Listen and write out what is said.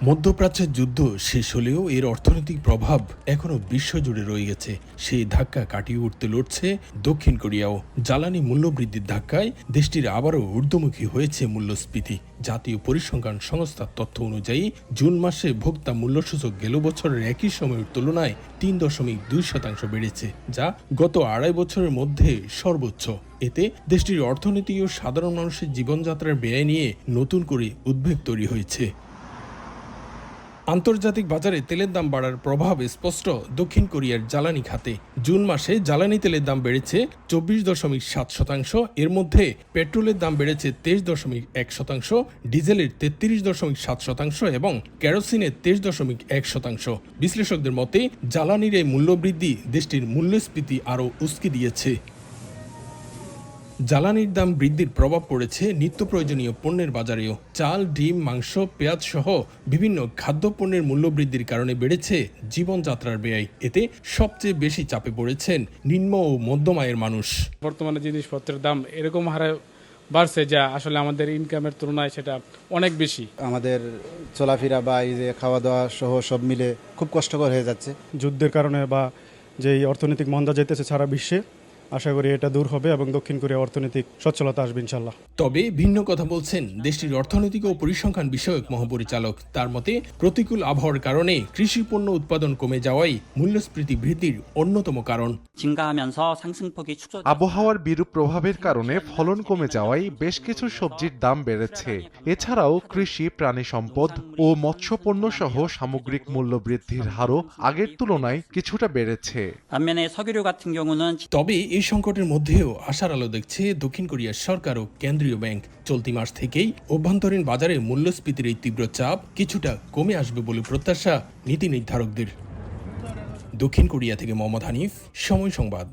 মধ্যপ্রাচ্যের যুদ্ধ শেষ হলেও এর অর্থনৈতিক প্রভাব এখনও বিশ্বজুড়ে রয়ে গেছে। সেই ধাক্কা কাটিয়ে উঠতে লড়ছে দক্ষিণ কোরিয়াও। জ্বালানি মূল্যবৃদ্ধির ধাক্কায় দেশটির আবারও ঊর্ধ্বমুখী হয়েছে মূল্যস্ফীতি। জাতীয় পরিসংখ্যান সংস্থার তথ্য অনুযায়ী জুন মাসে ভোক্তা মূল্যসূচক গেল বছরের একই সময়ের তুলনায় ৩.২% বেড়েছে, যা গত আড়াই বছরের মধ্যে সর্বোচ্চ। এতে দেশটির অর্থনীতি ও সাধারণ মানুষের জীবনযাত্রার ব্যয় নিয়ে নতুন করে উদ্বেগ তৈরি হয়েছে। আন্তর্জাতিক বাজারে তেলের দাম বাড়ার প্রভাব স্পষ্ট দক্ষিণ কোরিয়ার জ্বালানি খাতে। জুন মাসে জ্বালানি তেলের দাম বেড়েছে ২৪.৭%। এর মধ্যে পেট্রোলের দাম বেড়েছে ২৩.১%, ডিজেলের ৩৩.৭% এবং কেরোসিনের ২৩.১%। বিশ্লেষকদের মতে জ্বালানির এই মূল্যবৃদ্ধি দেশটির মূল্যস্ফীতি আরও উস্কে দিয়েছে। জ্বালানির দাম বৃদ্ধির প্রভাব পড়েছে নিত্য প্রয়োজনীয় পণ্যের বাজারেও। চাল, ডিম, মাংস, পেঁয়াজ সহ বিভিন্ন খাদ্যপণ্যের মূল্যবৃদ্ধির কারণে বেড়েছে জীবনযাত্রার ব্যয়। এতে সবচেয়ে বেশি চাপে পড়েছেন নিম্ন ও মধ্যম আয়ের মানুষ। বর্তমানে জিনিসপত্রের দাম এরকম হারে বাড়ছে যা আসলে আমাদের ইনকামের তুলনায় সেটা অনেক বেশি। আমাদের চলাফেরা বা এই যে খাওয়া দাওয়া সহ সব মিলে খুব কষ্টকর হয়ে যাচ্ছে। যুদ্ধের কারণে বা যেই অর্থনৈতিক মন্দা যেতেছে সারা বিশ্বে, আশা করি এটা দূর হবে এবং দক্ষিণ কোরিয়া অর্থনৈতিক সচ্ছলতা আসবে ইনশাল্লাহ। তবে ভিন্ন কথা বলছেন দেশটির অর্থনৈতিক ও পরিসংখ্যান বিষয়ক মহাপরিচালক। তার মতে প্রতিকূল আবহাওয়ার কারণে কৃষি পণ্য উৎপাদন কমে যাওয়াই মূল্যস্ফীতি বৃদ্ধির অন্যতম কারণ। আবহাওয়ার বিরূপ প্রভাবের কারণে ফলন কমে যাওয়ায় বেশ কিছু সবজির দাম বেড়েছে। এছাড়াও কৃষি, প্রাণী সম্পদ ও মৎস্যপণ্য সহ সামগ্রিক মূল্য বৃদ্ধির হারও আগের তুলনায় কিছুটা বেড়েছে। তবে এই সংকটের মধ্যেও আশার আলো দেখছে দক্ষিণ কোরিয়ার সরকার ও কেন্দ্রীয় ব্যাংক। চলতি মাস থেকেই অভ্যন্তরীণ বাজারে মূল্যস্ফীতির এই তীব্র চাপ কিছুটা কমে আসবে বলে প্রত্যাশা নীতি নির্ধারকদের। দক্ষিণ কোরিয়া থেকে মোহাম্মদ হানিফ, সময় সংবাদ।